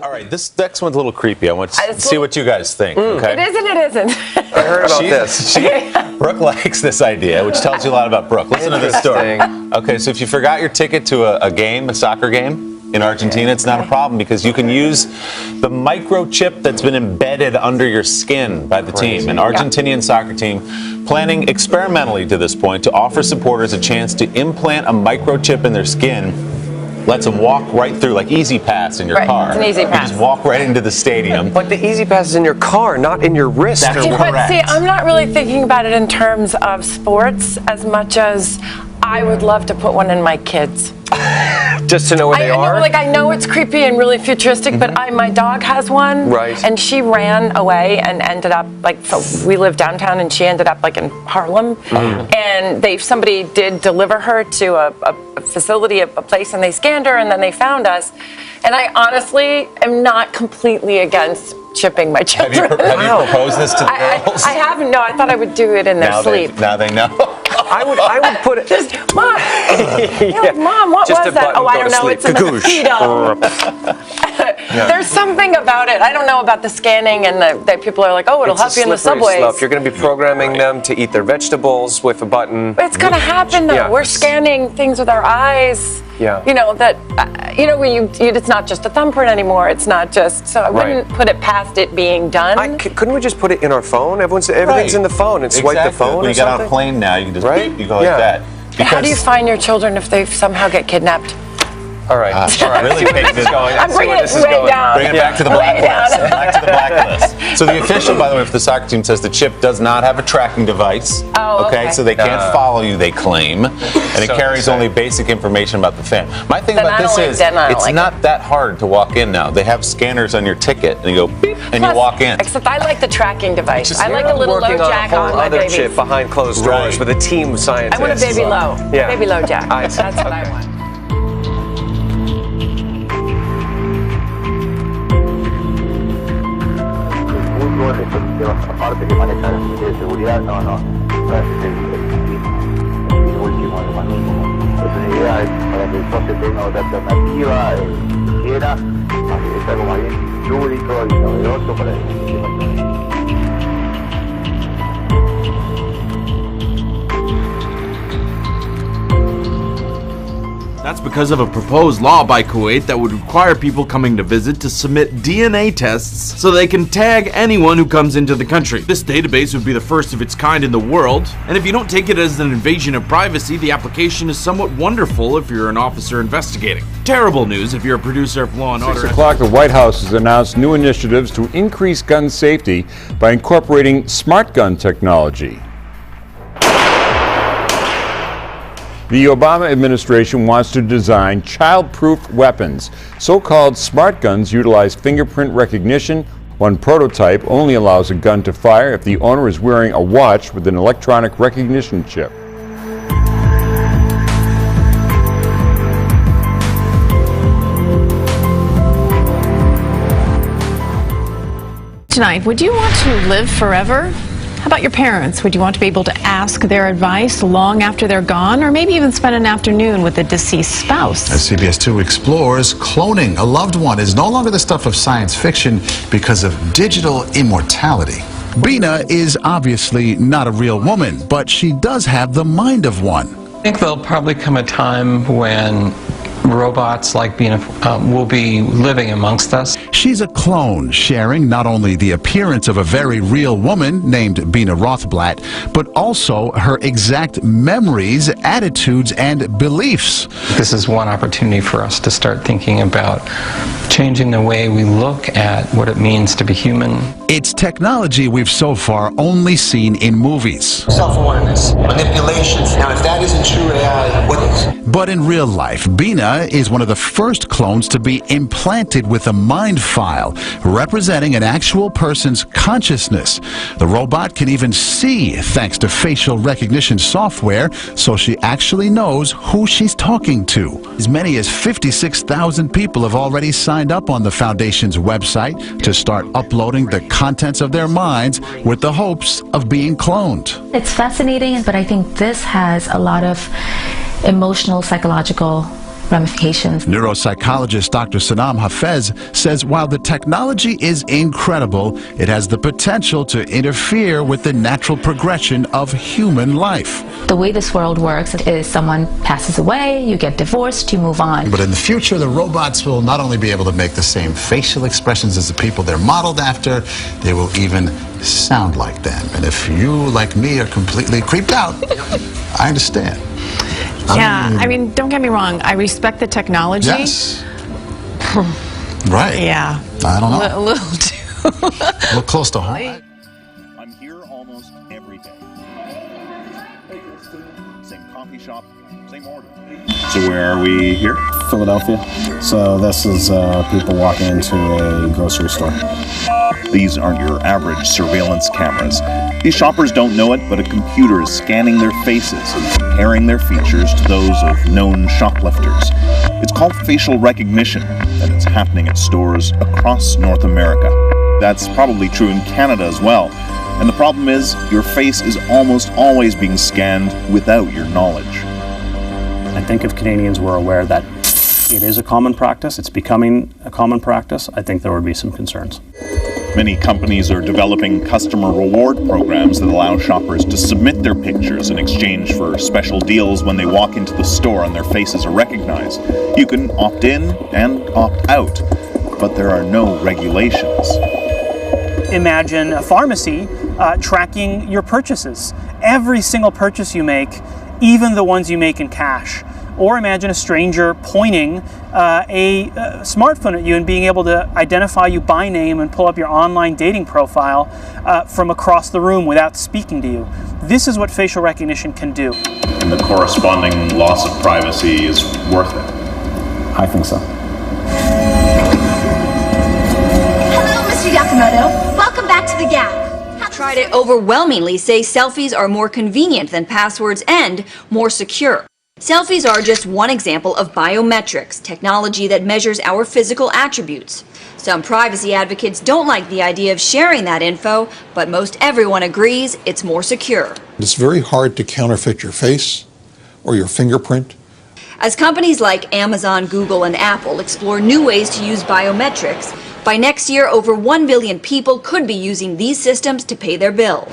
All right, this next one's a little creepy. I want to see what you guys think. Okay? It isn't, it isn't. I heard about this. Brooke likes this idea, which tells you a lot about Brooke. Listen to this story. Okay, so if you forgot your ticket to a soccer game in Argentina, it's not a problem because you can use the microchip that's been embedded under your skin by the team. An Argentinian soccer team planning experimentally to this point to offer supporters a chance to implant a microchip in their skin. Lets them walk right through, like Easy Pass in your car. It's an Easy Pass. You just walk right into the stadium. But the Easy Pass is in your car, not in your wrist. That's But correct. see, I'm not really thinking about it in terms of sports as much as I would love to put one in my kids. Just to know where they are? I know it's creepy and really futuristic, but my dog has one. Right. And she ran away and ended up, we live downtown, and she ended up, in Harlem. And somebody did deliver her to a facility, a place, and they scanned her, and then they found us. And I honestly am not completely against chipping my children. Have you proposed this to the girls? I haven't. No, I thought I would do it in their sleep. Now they know. I would put it. Just, Mom, Mom, what Just was a that? button, Oh, I go don't to know. sleep. It's a mosquito. There's something about it. I don't know about the scanning and that people are like, oh, it'll help you in the subways. You're going to be programming them to eat their vegetables with a button. It's going to happen, though. Yeah. We're scanning things with our eyes. Yeah. It's not just a thumbprint anymore. It's not just, so I wouldn't put it past it being done. Couldn't we just put it in our phone? Everything's in the phone and swipe the phone When or you get on a something? plane now, you can just beep, you go like that. How do you find your children if they somehow get kidnapped? All right. Really taking this going. I'm bringing it way down. Bring it back to the blacklist. Back to the blacklist. So the official, by the way, if the soccer team says the chip does not have a tracking device. Oh, okay. So they can't follow you, they claim. And it carries only basic information about the fan. My thing about this is, it's not that hard to walk in now. They have scanners on your ticket, and you go beep, and you walk in. Except I like the tracking device. I like a little low jack on my baby. Chip behind closed doors with a team of scientists. I want a baby low. Yeah. Baby low jack. That's what I want. Aparte que manejan de seguridad, no es el último hermano. Es una idea para que el socio tenga otra alternativa, quiera, es algo más bien lúdico y novedoso para el That's because of a proposed law by Kuwait that would require people coming to visit to submit DNA tests so they can tag anyone who comes into the country. This database would be the first of its kind in the world, and if you don't take it as an invasion of privacy, the application is somewhat wonderful if you're an officer investigating. Terrible news if you're a producer of Law & Order. 6 o'clock, the White House has announced new initiatives to increase gun safety by incorporating smart gun technology. The Obama administration wants to design child-proof weapons. So-called smart guns utilize fingerprint recognition. One prototype only allows a gun to fire if the owner is wearing a watch with an electronic recognition chip. Tonight, would you want to live forever? How about your parents? Would you want to be able to ask their advice long after they're gone, or maybe even spend an afternoon with a deceased spouse? As CBS 2 explores, cloning a loved one is no longer the stuff of science fiction because of digital immortality. Bina is obviously not a real woman, but she does have the mind of one. I think there'll probably come a time when robots like Bina will be living amongst us. She's a clone, sharing not only the appearance of a very real woman named Bina Rothblatt, but also her exact memories, attitudes, and beliefs. This is one opportunity for us to start thinking about changing the way we look at what it means to be human. It's technology we've so far only seen in movies. Self-awareness, manipulations. Now, if that isn't true AI, what is? But in real life, Bina is one of the first clones to be implanted with a mind file representing an actual person's consciousness. The robot can even see thanks to facial recognition software, so she actually knows who she's talking to. As many as 56,000 people have already signed up on the Foundation's website to start uploading the contents of their minds with the hopes of being cloned. It's fascinating, but I think this has a lot of emotional, psychological ramifications. Neuropsychologist Dr. Sanam Hafez says while the technology is incredible, it has the potential to interfere with the natural progression of human life. The way this world works is someone passes away, you get divorced, you move on. But in the future, the robots will not only be able to make the same facial expressions as the people they're modeled after, they will even sound like them. And if you, like me, are completely creeped out, I understand. Yeah, I mean, don't get me wrong. I respect the technology. Yes. Right. Yeah. I don't know. A little too. A little close to home. I'm here almost every day. Same coffee shop, same order. So where are we here? Philadelphia. So this is people walking into a grocery store. These aren't your average surveillance cameras. These shoppers don't know it, but a computer is scanning their faces and comparing their features to those of known shoplifters. It's called facial recognition, and it's happening at stores across North America. That's probably true in Canada as well. And the problem is, your face is almost always being scanned without your knowledge. I think if Canadians were aware that it is a common practice, it's becoming a common practice, I think there would be some concerns. Many companies are developing customer reward programs that allow shoppers to submit their pictures in exchange for special deals when they walk into the store and their faces are recognized. You can opt in and opt out, but there are no regulations. Imagine a pharmacy tracking your purchases. Every single purchase you make, even the ones you make in cash. Or imagine a stranger pointing a smartphone at you and being able to identify you by name and pull up your online dating profile from across the room without speaking to you. This is what facial recognition can do. And the corresponding loss of privacy is worth it. I think so. Hello, Mr. Yakamoto. Welcome back to the Gap. Tried to overwhelmingly say selfies are more convenient than passwords and more secure. Selfies are just one example of biometrics, technology that measures our physical attributes. Some privacy advocates don't like the idea of sharing that info, but most everyone agrees it's more secure. It's very hard to counterfeit your face or your fingerprint. As companies like Amazon, Google, and Apple explore new ways to use biometrics, by next year, over 1 billion people could be using these systems to pay their bills.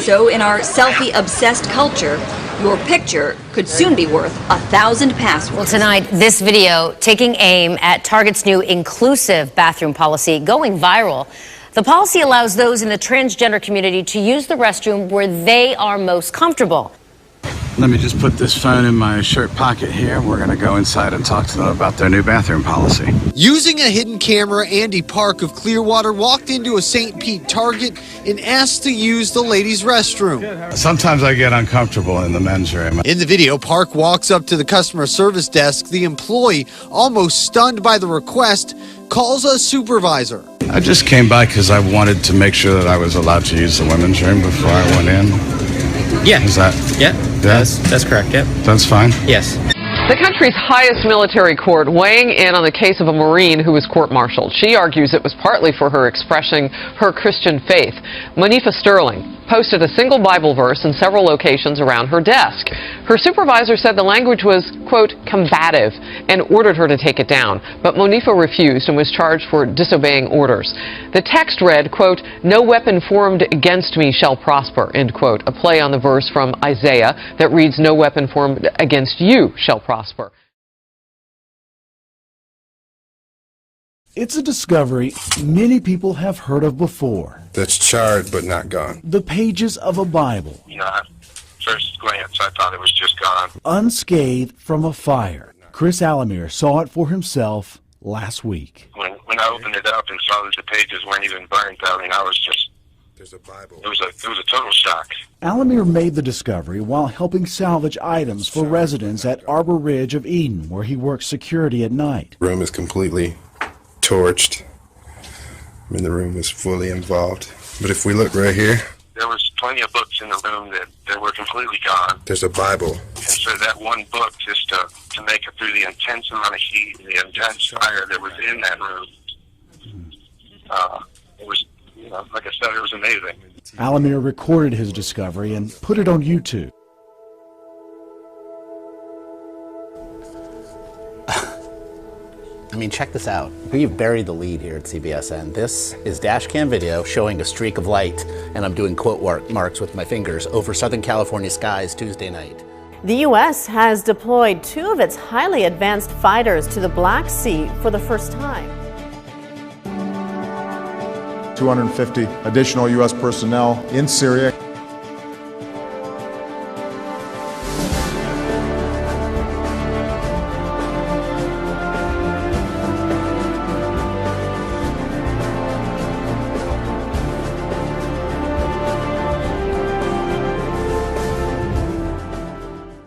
So in our selfie-obsessed culture, your picture could soon be worth 1,000 passwords. Well, tonight, this video taking aim at Target's new inclusive bathroom policy going viral. The policy allows those in the transgender community to use the restroom where they are most comfortable. Let me just put this phone in my shirt pocket here. We're going to go inside and talk to them about their new bathroom policy. Using a hidden camera, Andy Park of Clearwater walked into a St. Pete Target and asked to use the ladies' restroom. Sometimes I get uncomfortable in the men's room. In the video, Park walks up to the customer service desk. The employee, almost stunned by the request, calls a supervisor. I just came by because I wanted to make sure that I was allowed to use the women's room before I went in. Yeah. Is that? Yeah. That's correct. Yeah. That's fine. Yes. The country's highest military court weighing in on the case of a Marine who was court-martialed. She argues it was partly for her expressing her Christian faith. Monifa Sterling posted a single Bible verse in several locations around her desk. Her supervisor said the language was, quote, combative, and ordered her to take it down. But Monifa refused and was charged for disobeying orders. The text read, quote, no weapon formed against me shall prosper, end quote, a play on the verse from Isaiah that reads, no weapon formed against you shall prosper. It's a discovery many people have heard of before. That's charred but not gone. The pages of a Bible. At first glance, I thought it was just gone. Unscathed from a fire. Chris Alamir saw it for himself last week. When I opened it up and saw that the pages weren't even burnt, I mean, I was just... There's a Bible. It was a total shock. Alamir made the discovery while helping salvage items for residents at Arbor Ridge of Eden, where he works security at night. The room is completely torched. I mean, the room is fully involved. But if we look right here, there was plenty of books in the room that were completely gone. There's a Bible. And so that one book, just to make it through the intense amount of heat, the intense fire that was in that room, it was, like I said, it was amazing. Alamir recorded his discovery and put it on YouTube. mean, check this out. We've buried the lead here at CBSN. This is dash cam video showing a streak of light, and I'm doing quote marks with my fingers over Southern California skies Tuesday night. The U.S. has deployed 2 of its highly advanced fighters to the Black Sea for the first time. 250 additional U.S. personnel in Syria.